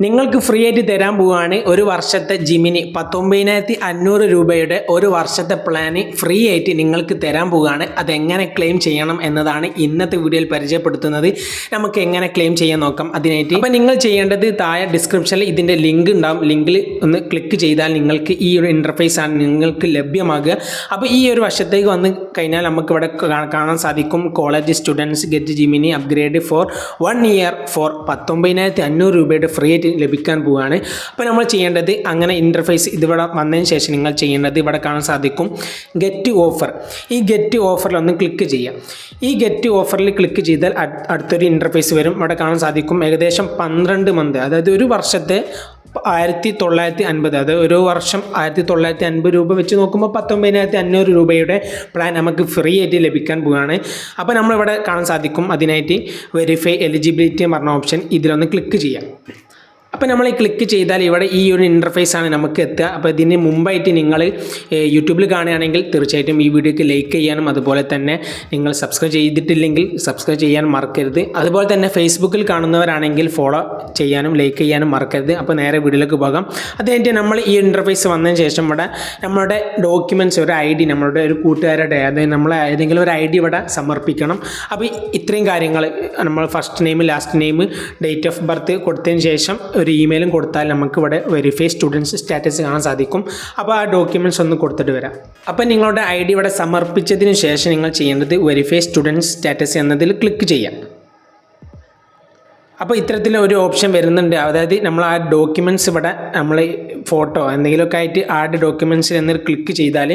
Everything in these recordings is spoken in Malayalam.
നിങ്ങൾക്ക് ഫ്രീ ആയിട്ട് തരാൻ പോവുകയാണ് ഒരു വർഷത്തെ ജിമിനി 19,500 രൂപയുടെ ഒരു വർഷത്തെ പ്ലാന് ഫ്രീ ആയിട്ട് നിങ്ങൾക്ക് തരാൻ പോവുകയാണ്. അതെങ്ങനെ ക്ലെയിം ചെയ്യണം എന്നതാണ് ഇന്നത്തെ വീഡിയോയിൽ പരിചയപ്പെടുത്തുന്നത്. നമുക്ക് എങ്ങനെ ക്ലെയിം ചെയ്യാൻ നോക്കാം. അതിനായിട്ട് അപ്പോൾ നിങ്ങൾ ചെയ്യേണ്ടത് താഴെ ഡിസ്ക്രിപ്ഷനിൽ ഇതിൻ്റെ ലിങ്ക് ഉണ്ടാവും. ലിങ്കിൽ ഒന്ന് ക്ലിക്ക് ചെയ്താൽ നിങ്ങൾക്ക് ഈ ഒരു ഇൻ്റർഫേസ് ആണ് നിങ്ങൾക്ക് ലഭ്യമാകുക. അപ്പോൾ ഈ ഒരു വർഷത്തേക്ക് വന്ന് കഴിഞ്ഞാൽ നമുക്ക് ഇവിടെ കാണാൻ സാധിക്കും college students get Gemini upgrade for 1 year for 19,500 രൂപയുടെ ഫ്രീ ആയിട്ട് ലഭിക്കാൻ പോവുകയാണ്. അപ്പോൾ നമ്മൾ ചെയ്യേണ്ടത് അങ്ങനെ ഇൻ്റർഫേസ് ഇതിവിടെ വന്നതിന് ശേഷം നിങ്ങൾ ചെയ്യേണ്ടത് ഇവിടെ കാണാൻ സാധിക്കും ഗെറ്റ് ഓഫർ. ഈ ഗെറ്റ് ഓഫറിൽ ഒന്ന് ക്ലിക്ക് ചെയ്യാം. ഈ ഗെറ്റ് ഓഫറിൽ ക്ലിക്ക് ചെയ്താൽ അടുത്തൊരു ഇൻ്റർഫേസ് വരും. ഇവിടെ കാണാൻ സാധിക്കും ഏകദേശം 12 മന്ത്, അതായത് ഒരു വർഷത്തെ 1950, അതായത് ഒരു വർഷം 1950 രൂപ വെച്ച് നോക്കുമ്പോൾ 19,500 രൂപയുടെ പ്ലാൻ നമുക്ക് ഫ്രീ ആയിട്ട് ലഭിക്കാൻ പോവുകയാണ്. അപ്പോൾ നമ്മളിവിടെ കാണാൻ സാധിക്കും അതിനായിട്ട് വെരിഫൈ എലിജിബിലിറ്റി എന്ന് പറഞ്ഞ ഓപ്ഷൻ ഇതിലൊന്ന് ക്ലിക്ക് ചെയ്യാം. അപ്പോൾ നമ്മൾ ഈ ക്ലിക്ക് ചെയ്താൽ ഇവിടെ ഈ ഒരു ഇൻ്റർഫേസ് ആണ് നമുക്ക് എത്തുക. അപ്പോൾ ഇതിന് മുമ്പായിട്ട് നിങ്ങൾ യൂട്യൂബിൽ കാണുകയാണെങ്കിൽ തീർച്ചയായിട്ടും ഈ വീഡിയോക്ക് ലൈക്ക് ചെയ്യാനും അതുപോലെ തന്നെ നിങ്ങൾ സബ്സ്ക്രൈബ് ചെയ്തിട്ടില്ലെങ്കിൽ സബ്സ്ക്രൈബ് ചെയ്യാൻ മറക്കരുത്. അതുപോലെ തന്നെ ഫേസ്ബുക്കിൽ കാണുന്നവരാണെങ്കിൽ ഫോളോ ചെയ്യാനും ലൈക്ക് ചെയ്യാനും മറക്കരുത്. അപ്പോൾ നേരെ വീഡിയോയിലേക്ക് പോകാം. അത് കഴിഞ്ഞിട്ട് നമ്മൾ ഈ ഇൻ്റർഫേസ് വന്നതിന് ശേഷം ഇവിടെ നമ്മുടെ ഡോക്യുമെൻറ്റ്സ് ഒരു ID നമ്മളുടെ ഒരു കൂട്ടുകാരുടെ അതായത് നമ്മൾ ഏതെങ്കിലും ഒരു ID ഇവിടെ സമർപ്പിക്കണം. അപ്പോൾ ഇത്രയും കാര്യങ്ങൾ നമ്മൾ first name last name date of birth കൊടുത്തതിന് ശേഷം ഒരു ഇമെയിലും കൊടുത്താൽ നമുക്ക് ഇവിടെ വെരിഫൈ സ്റ്റുഡൻസ് സ്റ്റാറ്റസ് കാണാൻ സാധിക്കും. അപ്പോൾ ആ ഡോക്യുമെൻറ്റ്സ് ഒന്ന് കൊടുത്തിട്ട് വരാം. അപ്പോൾ നിങ്ങളുടെ ID ഇവിടെ സമർപ്പിച്ചതിന് ശേഷം നിങ്ങൾ ചെയ്യേണ്ടത് വെരിഫൈ സ്റ്റുഡൻസ് സ്റ്റാറ്റസ് എന്നതിൽ ക്ലിക്ക് ചെയ്യാം. അപ്പോൾ ഇത്തരത്തിൽ ഒരു ഓപ്ഷൻ വരുന്നുണ്ട്. അതായത് നമ്മൾ ആ ഡോക്യുമെൻറ്റ്സ് ഇവിടെ നമ്മൾ ഫോട്ടോ എന്തെങ്കിലുമൊക്കെ ആയിട്ട് ആഡ് ഡോക്യുമെൻറ്റ്സ് എന്ന് ക്ലിക്ക് ചെയ്താൽ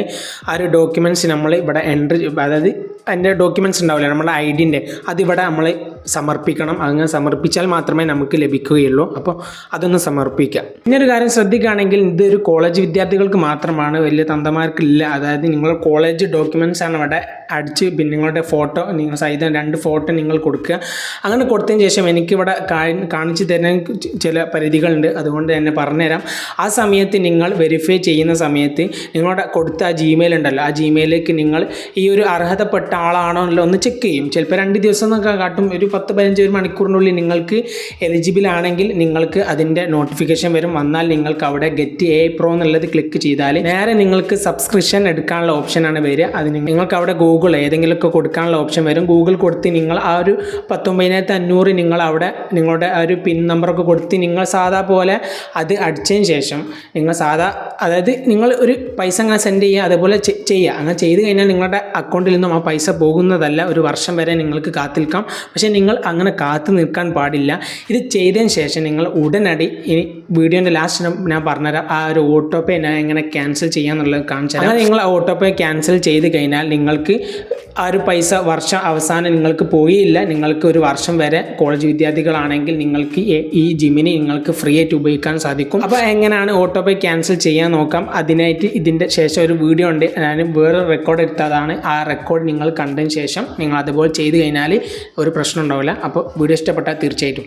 ആ ഒരു ഡോക്യുമെൻറ്റ്സ് നമ്മൾ ഇവിടെ എൻട്രി, അതായത് അതിൻ്റെ ഡോക്യുമെൻറ്റ്സ് ഉണ്ടാവില്ല നമ്മുടെ IDൻ്റെ, അതിവിടെ നമ്മൾ സമർപ്പിക്കണം. അങ്ങനെ സമർപ്പിച്ചാൽ മാത്രമേ നമുക്ക് ലഭിക്കുകയുള്ളൂ. അപ്പോൾ അതൊന്ന് സമർപ്പിക്കാം. പിന്നെ ഒരു കാര്യം ശ്രദ്ധിക്കുകയാണെങ്കിൽ ഇതൊരു കോളേജ് വിദ്യാർത്ഥികൾക്ക് മാത്രമാണ്, വലിയ തന്തമാർക്കില്ല. അതായത് നിങ്ങൾ കോളേജ് ഡോക്യുമെൻറ്റ്സ് ആണ് ഇവിടെ അടിച്ച് പിന്നെ നിങ്ങളുടെ ഫോട്ടോ നിങ്ങൾ സഹിതം 2 ഫോട്ടോ നിങ്ങൾ കൊടുക്കുക. അങ്ങനെ കൊടുത്തതിന് ശേഷം എനിക്കിവിടെ കാണിച്ചു തരാൻ ചില പരിധികളുണ്ട്, അതുകൊണ്ട് തന്നെ പറഞ്ഞുതരാം. ആ സമയത്ത് നിങ്ങൾ വെരിഫൈ ചെയ്യുന്ന സമയത്ത് നിങ്ങളുടെ കൊടുത്ത ആ ജിമെയിൽ ഉണ്ടല്ലോ, ആ ജിമെയിലേക്ക് നിങ്ങൾ ഈ ഒരു അർഹതപ്പെട്ട ആളാണോ എന്നല്ല ഒന്ന് ചെക്ക് ചെയ്യും. ചിലപ്പോൾ 2 ദിവസം എന്നൊക്കെ കാട്ടും. ഒരു 10-15 മണിക്കൂറിനുള്ളിൽ നിങ്ങൾക്ക് എലിജിബിൾ ആണെങ്കിൽ നിങ്ങൾക്ക് അതിൻ്റെ നോട്ടിഫിക്കേഷൻ വരും. വന്നാൽ നിങ്ങൾക്ക് അവിടെ ഗെറ്റ് AI Pro എന്നുള്ളത് ക്ലിക്ക് ചെയ്താൽ നേരെ നിങ്ങൾക്ക് സബ്സ്ക്രിപ്ഷൻ എടുക്കാനുള്ള ഓപ്ഷനാണ് വരിക. അത് നിങ്ങൾക്ക് അവിടെ ഗൂഗിൾ ഏതെങ്കിലുമൊക്കെ കൊടുക്കാനുള്ള ഓപ്ഷൻ വരും. ഗൂഗിൾ കൊടുത്ത് നിങ്ങൾ ആ ഒരു 19,500 നിങ്ങൾ അവിടെ നിങ്ങളുടെ ആ ഒരു പിൻ നമ്പറൊക്കെ കൊടുത്ത് നിങ്ങൾ സാധാ പോലെ അത് അടിച്ചതിന് ശേഷം നിങ്ങൾ അതായത് നിങ്ങൾ ഒരു പൈസ അങ്ങനെ സെൻഡ് ചെയ്യുക, അതേപോലെ ചെയ്യുക. അങ്ങനെ ചെയ്ത് കഴിഞ്ഞാൽ നിങ്ങളുടെ അക്കൗണ്ടിൽ നിന്നും ആ പൈസ പോകുന്നതല്ല. ഒരു വർഷം വരെ നിങ്ങൾക്ക് കാത്തു നിൽക്കാം. പക്ഷേ നിങ്ങൾ അങ്ങനെ കാത്തു നിൽക്കാൻ പാടില്ല. ഇത് ചെയ്തതിന് ശേഷം നിങ്ങൾ ഉടനടി ഇനി വീഡിയോൻ്റെ ലാസ്റ്റ് ഞാൻ പറഞ്ഞുതരാം ആ ഒരു ഓട്ടോ പേ ഞാൻ എങ്ങനെ ക്യാൻസൽ ചെയ്യാന്നുള്ളത് കാണിച്ചു തരാം. അങ്ങനെ നിങ്ങൾ ഓട്ടോ പേ ക്യാൻസൽ ചെയ്ത് കഴിഞ്ഞാൽ നിങ്ങൾക്ക് ആ ഒരു പൈസ വർഷം അവസാനം നിങ്ങൾക്ക് പോയില്ല. നിങ്ങൾക്ക് ഒരു വർഷം വരെ കോളേജ് വിദ്യാർത്ഥികളാണെങ്കിൽ നിങ്ങൾക്ക് ഈ ജിമിനി നിങ്ങൾക്ക് ഫ്രീ ആയിട്ട് ഉപയോഗിക്കാൻ സാധിക്കും. അപ്പോൾ എങ്ങനെയാണ് ഓട്ടോ പേ ക്യാൻസൽ ചെയ്യാൻ നോക്കാം. അതിനായിട്ട് ഇതിൻ്റെ ശേഷം ഒരു വീഡിയോ ഉണ്ട്, ഞാൻ വേറെ റെക്കോർഡ് എടുത്തതാണ്. ആ റെക്കോർഡ് നിങ്ങൾ കണ്ടതിന് ശേഷം നിങ്ങൾ അതുപോലെ ചെയ്ത് കഴിഞ്ഞാൽ ഒരു പ്രശ്നം ഉണ്ടാവില്ല. അപ്പോൾ വീഡിയോ ഇഷ്ടപ്പെട്ടാൽ തീർച്ചയായിട്ടും